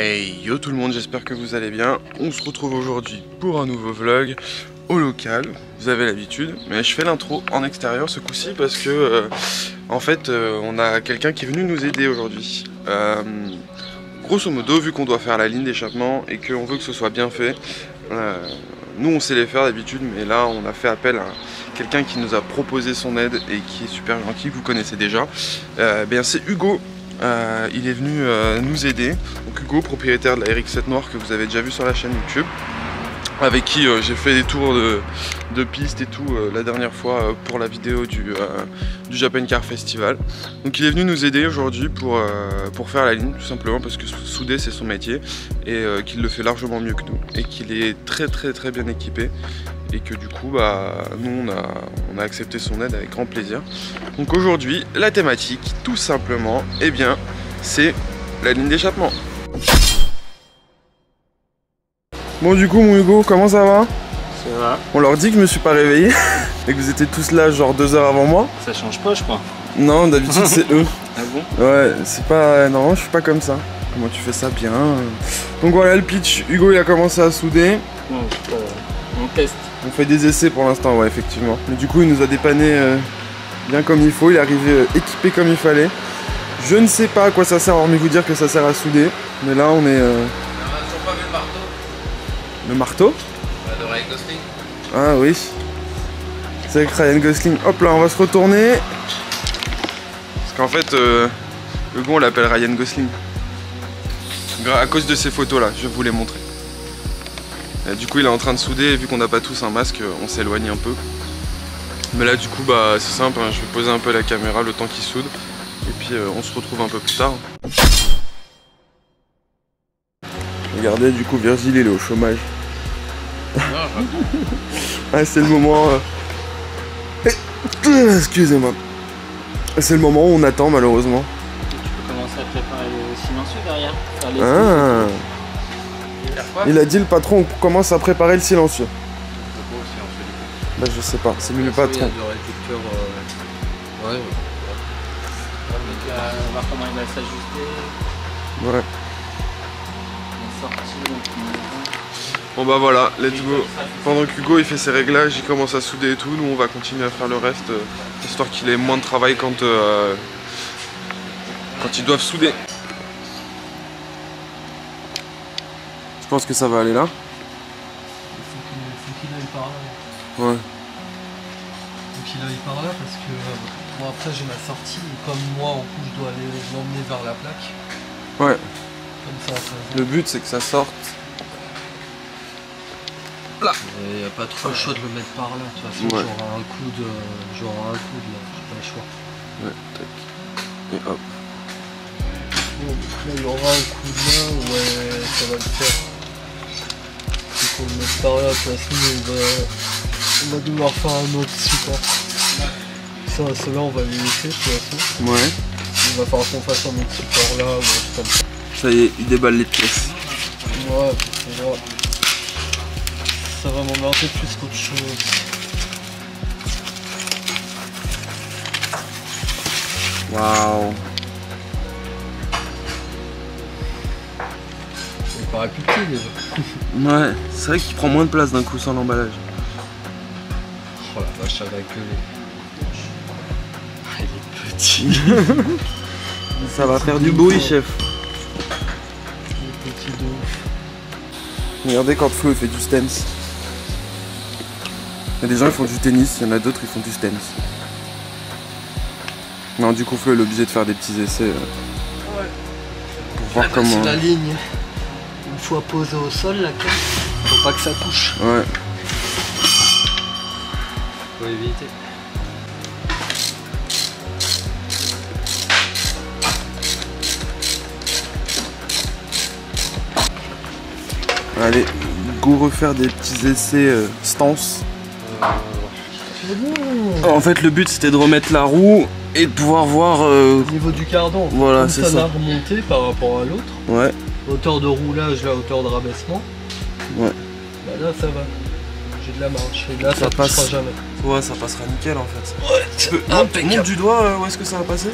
Hey yo tout le monde, j'espère que vous allez bien. On se retrouve aujourd'hui pour un nouveau vlog au local, vous avez l'habitude. Mais je fais l'intro en extérieur ce coup-ci parce que en fait on a quelqu'un qui est venu nous aider aujourd'hui. Grosso modo, vu qu'on doit faire la ligne d'échappement et qu'on veut que ce soit bien fait, nous on sait les faire d'habitude, mais là on a fait appel à quelqu'un qui nous a proposé son aide et qui est super gentil, que vous connaissez déjà. C'est Hugo. Il est venu nous aider. Donc Hugo, propriétaire de la RX-7 noire que vous avez déjà vu sur la chaîne YouTube, avec qui j'ai fait des tours de piste et tout la dernière fois pour la vidéo du Japan Car Festival. Donc il est venu nous aider aujourd'hui pour faire la ligne, tout simplement parce que souder c'est son métier et qu'il le fait largement mieux que nous et qu'il est très bien équipé. Et que du coup nous on a accepté son aide avec grand plaisir. Donc aujourd'hui la thématique tout simplement c'est la ligne d'échappement. Bon du coup mon Hugo, comment ça va? Ça va. On leur dit que je me suis pas réveillé et que vous étiez tous là genre 2 heures avant moi. Ça change pas je crois. Non d'habitude c'est eux. Ah bon? Ouais c'est pas... Non je suis pas comme ça. Comment tu fais ça bien? Donc voilà le pitch, Hugo il a commencé à souder. Non, on teste. On fait des essais pour l'instant, ouais, effectivement. Mais du coup, il nous a dépanné bien comme il faut. Il est arrivé équipé comme il fallait. Je ne sais pas à quoi ça sert, hormis vous dire que ça sert à souder. Mais là, on est... On a toujours pas vu le marteau. Le marteau? De Ryan Gosling. Ah oui. C'est avec Ryan Gosling. Hop là, on va se retourner. Parce qu'en fait, le gars, on l'appelle Ryan Gosling. À cause de ces photos là, je vais vous les montrer. Du coup il est en train de souder et vu qu'on n'a pas tous un masque, on s'éloigne un peu. Mais là du coup c'est simple, hein, je vais poser un peu la caméra le temps qu'il soude. Et puis on se retrouve un peu plus tard. Regardez du coup Virgile il est au chômage. Ah, c'est le moment... Excusez-moi. C'est le moment où on attend malheureusement. Tu peux commencer à préparer le silencieux derrière. Il a dit le patron, on commence à préparer le silencieux. Bah je sais pas, c'est lui le patron. Il y a deux réducteurs. Ouais. On va voir comment il va s'ajuster. Ouais. On est sorti donc Bon bah voilà, let's go. Pendant qu'Hugo il fait ses réglages, il commence à souder et tout, nous on va continuer à faire le reste, histoire qu'il ait moins de travail quand ils doivent souder. Je pense que ça va aller là. Faut qu'il aille par là. Ouais. Faut qu'il aille par là parce que moi après j'ai ma sortie et comme moi en coup je dois aller l'emmener vers la plaque. Ouais. Comme ça. Le but c'est que ça sorte. Là. Il n'y a pas trop le choix de le mettre par là. De toute façon Ouais. j'aurai un coude là, j'ai pas le choix. Ouais, tac. Et hop. Bon, là il y aura un coude là, ouais ça va le faire. Il faut le mettre par là, de toute façon on va devoir faire un autre support. Ça, ceux-là on va les laisser de toute façon. Ouais. Il va falloir qu'on fasse un autre support là ou un truc comme ça. Ça y est, il déballe les pièces. Ouais, ça va m'emmerder plus qu'autre chose. Waouh. Il paraît plus petit déjà. Ouais, c'est vrai qu'il prend moins de place d'un coup sans l'emballage. Oh la vache, ça va gueuler. Ah, il est petit. Ça va faire du bruit, chef. Il est petit de ouf. Regardez quand Flo il fait du stance. Il y a des gens qui font du tennis, il y en a d'autres qui font du stance. Non, du coup Flo il est obligé de faire des petits essais pour voir comment... C'est la ligne. Une fois posée au sol, la caisse, faut pas que ça touche. Ouais. Faut éviter. Allez, go refaire des petits essais stance. En fait le but c'était de remettre la roue et de pouvoir voir... Au niveau du cardan, voilà, comme c'est ça ça. a remonté par rapport à l'autre. Ouais. Hauteur de roulage, la hauteur de rabaissement. Ouais. Bah là ça va. J'ai de la marge. Et là ça passe. passera jamais. Ouais, ça passera nickel en fait. Ouais, Tu peux... monte du doigt où est-ce que ça va passer.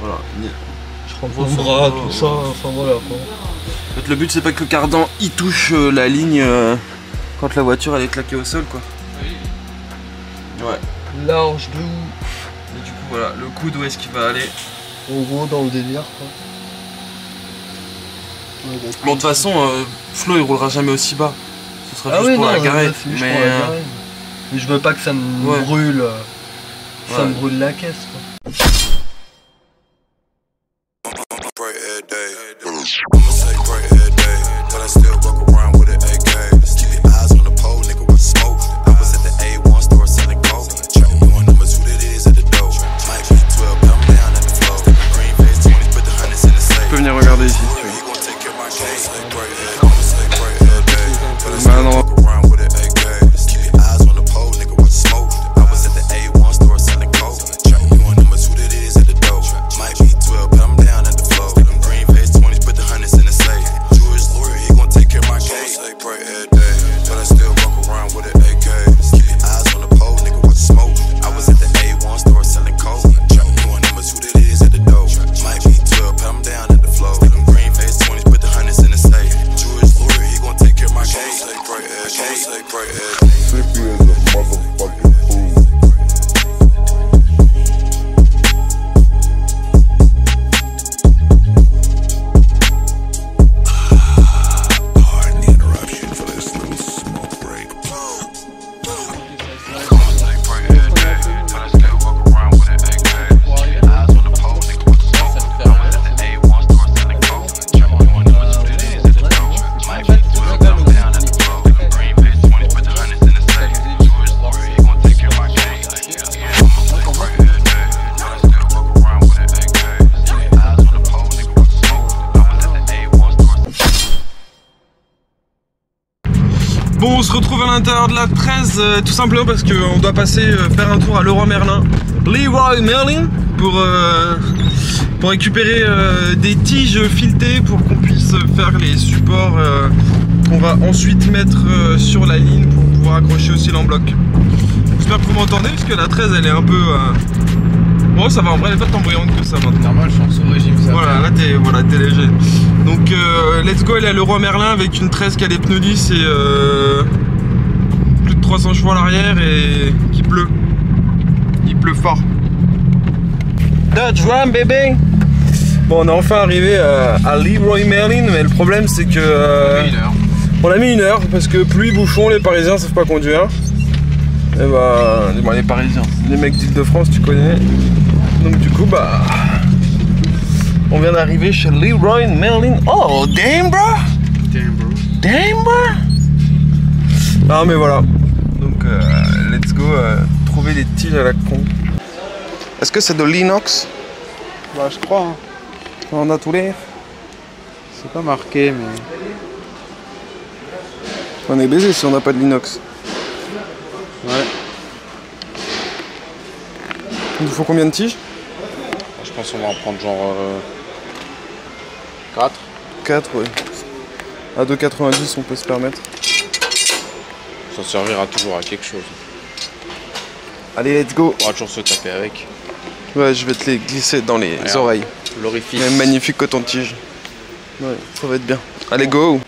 Voilà. Mon bras, tout ça, enfin voilà quoi. En fait, le but c'est pas que le cardan il touche la ligne quand la voiture elle est claquée au sol quoi. Ouais. Large de ouf. Et du coup voilà, le coude où est-ce qu'il va aller? En gros dans le délire quoi. Ouais, Bon de toute façon Flo il roulera jamais aussi bas. Ce sera ah juste oui, pour non, la garette. Mais je veux pas que ça me ouais. brûle. Ça Ouais. me brûle la caisse quoi. Tu peux venir regarder ici si tu veux. Bah non. Bon, on se retrouve à l'intérieur de la 13 tout simplement parce qu'on doit passer faire un tour à Leroy Merlin, Leroy Merlin pour récupérer des tiges filetées pour qu'on puisse faire les supports qu'on va ensuite mettre sur la ligne pour pouvoir accrocher aussi l'en-bloc. J'espère que vous m'entendez parce que la 13 elle est un peu... Bon ça va, en vrai elle est pas tant bruyante que ça maintenant. Normal, je suis en sous-régime ça. Voilà, là t'es léger. Donc let's go, elle est à Leroy Merlin avec une 13 qui a les pneus lisses et plus de 300 chevaux à l'arrière et qui pleut. Il pleut fort. Dodge Ram bébé. Bon, on est enfin arrivé à Leroy Merlin, mais le problème c'est que on a mis une heure parce que pluie, bouchon, les Parisiens savent pas conduire. Et bah, dis-moi les Parisiens, les mecs d'Île-de-France tu connais. Donc du coup bah, on vient d'arriver chez Leroy Merlin. Oh damn bro. Damn bro. Ah mais voilà. Donc let's go trouver des tiges à la con. Est-ce que c'est de l'inox? Bah je crois. Hein. On a tous les. C'est pas marqué mais. On est baisé si on n'a pas de l'inox. Ouais. Il nous faut combien de tiges? Je pense qu'on va en prendre genre 4. 4 ouais. À 2,90 on peut se permettre. Ça servira toujours à quelque chose. Allez let's go. On va toujours se taper avec. Ouais je vais te les glisser dans les oreilles. L'orifice. Un magnifique coton-tige. Ouais, ça va être bien. Allez, go!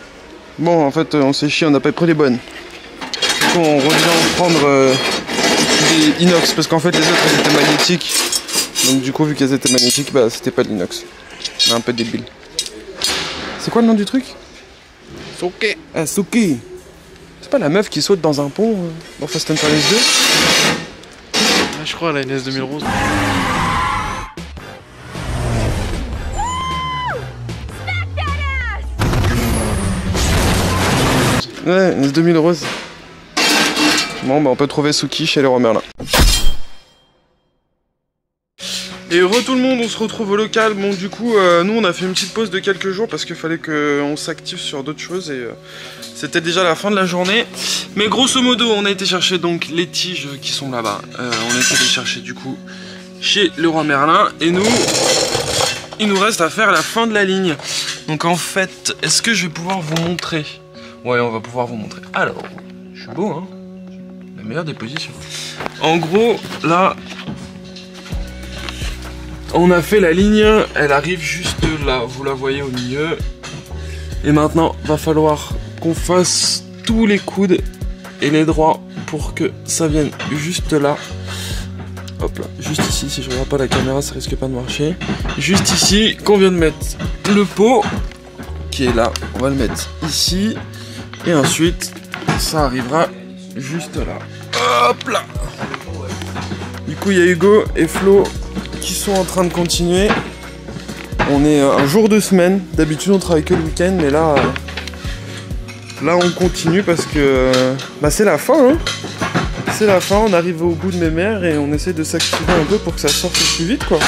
Bon, en fait, on s'est chié, on n'a pas pris les bonnes. Du coup, on revient prendre des inox parce qu'en fait, les autres, elles étaient magnétiques. Donc, du coup, vu qu'elles étaient magnétiques, bah, c'était pas de l'inox. On est un peu débile. C'est quoi le nom du truc? Souké. Ah, Souké! C'est pas la meuf qui saute dans un pont dans Fast and Furious 2? Ah, je crois la NS 2000 rose. Ouais, NS 2000 rose. Bon, bah on peut trouver Suki chez Leroy Merlin. Et heureux tout le monde, on se retrouve au local. Bon, du coup, nous on a fait une petite pause de quelques jours parce qu'il fallait qu'on s'active sur d'autres choses et c'était déjà la fin de la journée. Mais grosso modo, on a été chercher donc les tiges qui sont là-bas. On a été les chercher du coup chez Leroy Merlin et nous, il nous reste à faire la fin de la ligne. Donc en fait, est-ce que je vais pouvoir vous montrer? Ouais, on va pouvoir vous montrer. Alors, je suis beau, hein? La meilleure des positions. En gros, là, On a fait la ligne, elle arrive juste là, vous la voyez au milieu. Et maintenant, va falloir qu'on fasse tous les coudes et les droits pour que ça vienne juste là. Hop là, juste ici, si je regarde pas la caméra, ça risque pas de marcher. Juste ici, qu'on vient de mettre le pot qui est là, on va le mettre ici. Et ensuite, ça arrivera juste là. Hop là. Du coup, il y a Hugo et Flo qui sont en train de continuer. On est un jour de semaine. D'habitude, on travaille que le week-end, mais là, on continue parce que c'est la fin. Hein. C'est la fin. On arrive au bout de mes mères et on essaie de s'activer un peu pour que ça sorte plus vite, quoi.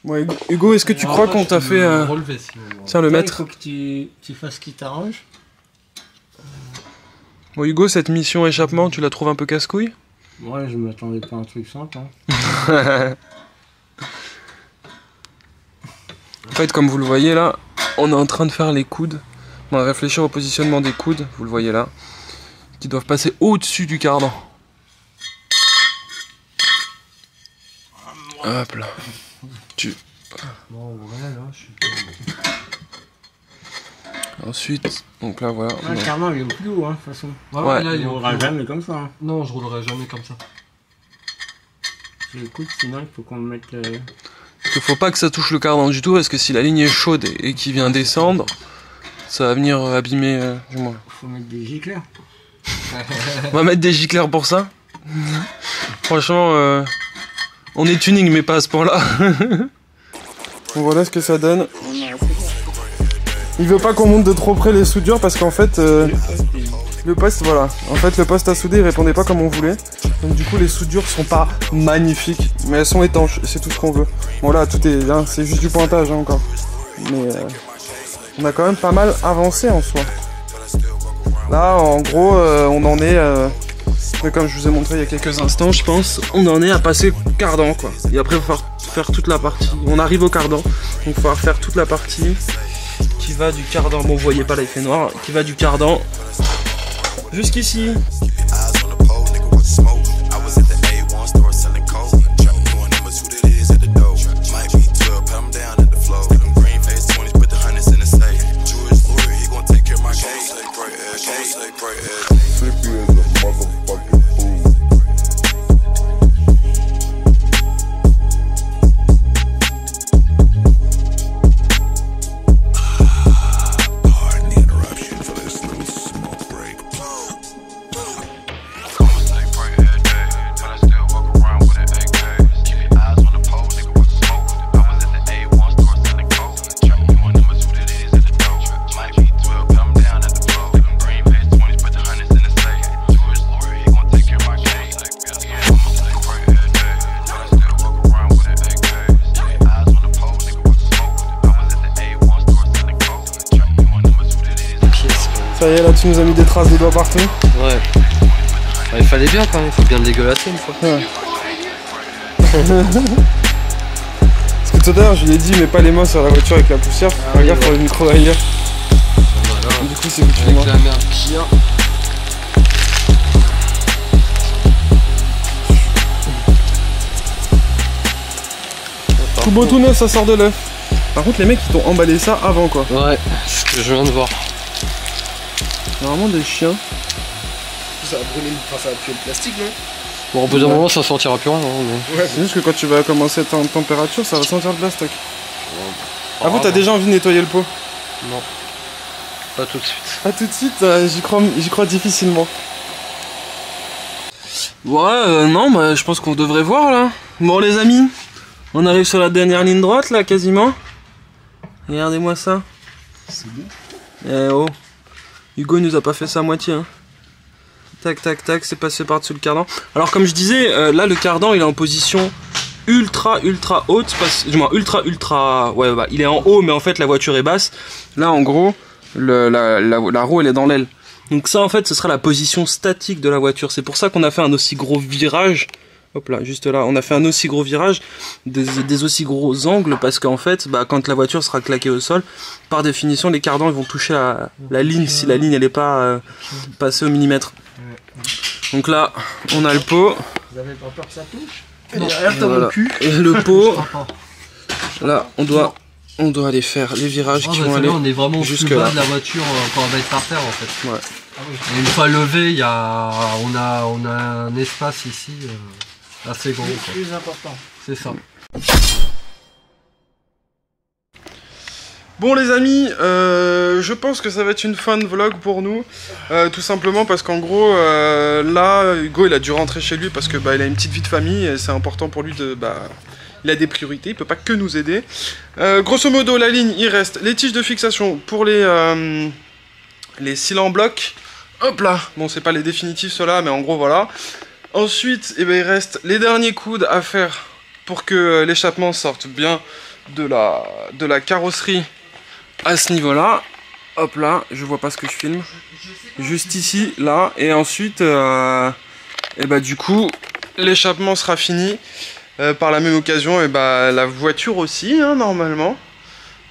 Ouais, Hugo, est-ce que tu crois qu'on t'a fait relever, tiens, le maître. Il faut que tu fasses ce qui t'arrange. Bon, Hugo, cette mission échappement, tu la trouves un peu casse-couille? Ouais, je m'attendais pas à un truc simple. Hein. En fait, comme vous le voyez là, on est en train de faire les coudes. On va réfléchir au positionnement des coudes, vous le voyez là, qui doivent passer au-dessus du cardan. Hop là. Bon, ouais, là, je suis pas... Ensuite, donc là voilà. Le cardan il est plus haut, hein, de toute façon. Ouais. Là, Il roulera jamais comme ça. Hein. Non, je roulerai jamais comme ça. Je l'écoute, sinon il faut qu'on le mette. Parce qu'il faut pas que ça touche le cardan du tout, parce que si la ligne est chaude et qu'il vient descendre, ça va venir abîmer du moins. Faut mettre des gicleurs. On va mettre des gicleurs pour ça. Franchement, on est tuning, mais pas à ce point-là. Bon, voilà ce que ça donne. Il veut pas qu'on monte de trop près les soudures parce qu'en fait, le poste, voilà. En fait, le poste à souder, il répondait pas comme on voulait. Donc du coup, les soudures sont pas magnifiques, mais elles sont étanches. C'est tout ce qu'on veut. Bon là, tout est, hein, c'est juste du pointage hein, encore. Mais on a quand même pas mal avancé en soi. Là, en gros, on en est, comme je vous ai montré il y a quelques instants, je pense, on en est à passer cardan, quoi. Et après, il va falloir faire toute la partie. On arrive au cardan, donc il va falloir faire toute la partie qui va du cardan. Bon, vous voyez pas là, il fait noir. Qui va du cardan jusqu'ici. Ça y est, là tu nous as mis des traces de doigts partout. Ouais. il fallait bien quand même, faut bien le dégueulasser une fois. Ouais. Parce que tout à l'heure je lui ai dit mets pas les mains sur la voiture avec la poussière, regarde pour le micro ailleurs. Voilà. Du coup c'est où tu Avec vois. la merde qu'il y a. Tout beau tout neuf, ça sort de l'œuf. Par contre les mecs ils t'ont emballé ça avant quoi. Ouais, c'est ce que je viens de voir. Normalement des chiens. Ça va brûler, ça va tuer le plastique, non? Bon, au bout d'un moment, ça sortira plus rien. Mais... C'est juste que quand tu vas commencer en température, ça va sentir le plastique. Avant t'as déjà envie de nettoyer le pot? Non. Pas tout de suite. Pas tout de suite, j'y crois difficilement. Ouais, non, bah, je pense qu'on devrait voir là. Bon les amis, on arrive sur la dernière ligne droite là, quasiment. Regardez-moi ça. C'est bon. Eh oh, Hugo il nous a pas fait ça à moitié. Hein. Tac tac tac, c'est passé par-dessus le cardan. Alors comme je disais, là le cardan il est en position ultra haute, ouais bah, il est en haut mais en fait la voiture est basse. Là en gros, la roue elle est dans l'aile. Donc ça en fait ce sera la position statique de la voiture. C'est pour ça qu'on a fait un aussi gros virage. Hop là, juste là, on a fait un aussi gros virage, des aussi gros angles, parce qu'en fait, bah, quand la voiture sera claquée au sol, par définition, les cardans ils vont toucher la ligne, si la ligne elle n'est pas passée au millimètre. Donc là, on a le pot. Vous avez pas peur que ça touche? Non. Derrière, t'as Voilà. mon cul. Et le pot, là, on doit aller faire les virages qui vont aller on est vraiment jusque plus bas là. de la voiture quand on va être par terre en fait. Ouais. Et une fois levé, on a un espace ici assez gros. C'est plus important. C'est ça. Bon les amis, je pense que ça va être une fin de vlog pour nous, tout simplement parce qu'en gros, là, Hugo il a dû rentrer chez lui parce que bah, il a une petite vie de famille et c'est important pour lui de... il a des priorités, il peut pas que nous aider. Grosso modo, la ligne, il reste les tiges de fixation pour les cils en bloc. Hop là, bon c'est pas les définitifs ceux-là, mais en gros voilà. Ensuite, eh ben, il reste les derniers coudes à faire pour que l'échappement sorte bien de la carrosserie à ce niveau-là. Hop là, je vois pas ce que je filme. Juste ici, là, et ensuite, et bah du coup, l'échappement sera fini. Par la même occasion, et bah la voiture aussi, hein, normalement.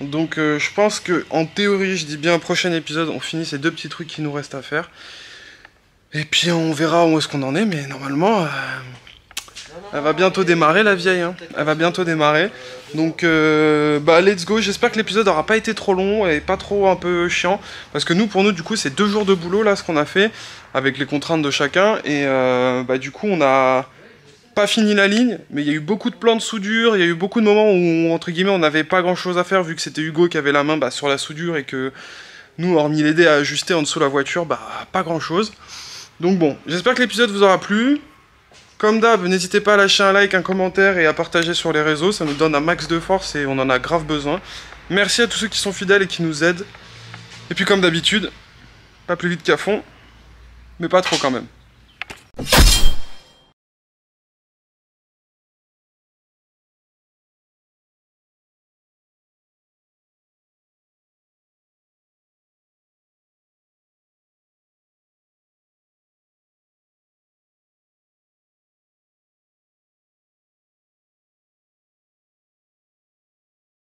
Donc je pense que en théorie, je dis bien prochain épisode, on finit ces deux petits trucs qui nous restent à faire. Et puis on verra où est-ce qu'on en est, mais normalement, elle va bientôt démarrer la vieille. Hein. Elle va bientôt démarrer. Donc bah let's go. J'espère que l'épisode aura pas été trop long et pas trop un peu chiant, parce que pour nous du coup c'est 2 jours de boulot là ce qu'on a fait avec les contraintes de chacun et bah du coup on a pas fini la ligne, mais il y a eu beaucoup de plans de soudure, il y a eu beaucoup de moments où, entre guillemets, on n'avait pas grand chose à faire, vu que c'était Hugo qui avait la main sur la soudure, et que nous, hormis l'aider à ajuster en dessous la voiture, bah, pas grand chose. Donc bon, j'espère que l'épisode vous aura plu. Comme d'hab, n'hésitez pas à lâcher un like, un commentaire, et à partager sur les réseaux, ça nous donne un max de force, et on en a grave besoin. Merci à tous ceux qui sont fidèles et qui nous aident. Et puis comme d'habitude, pas plus vite qu'à fond, mais pas trop quand même.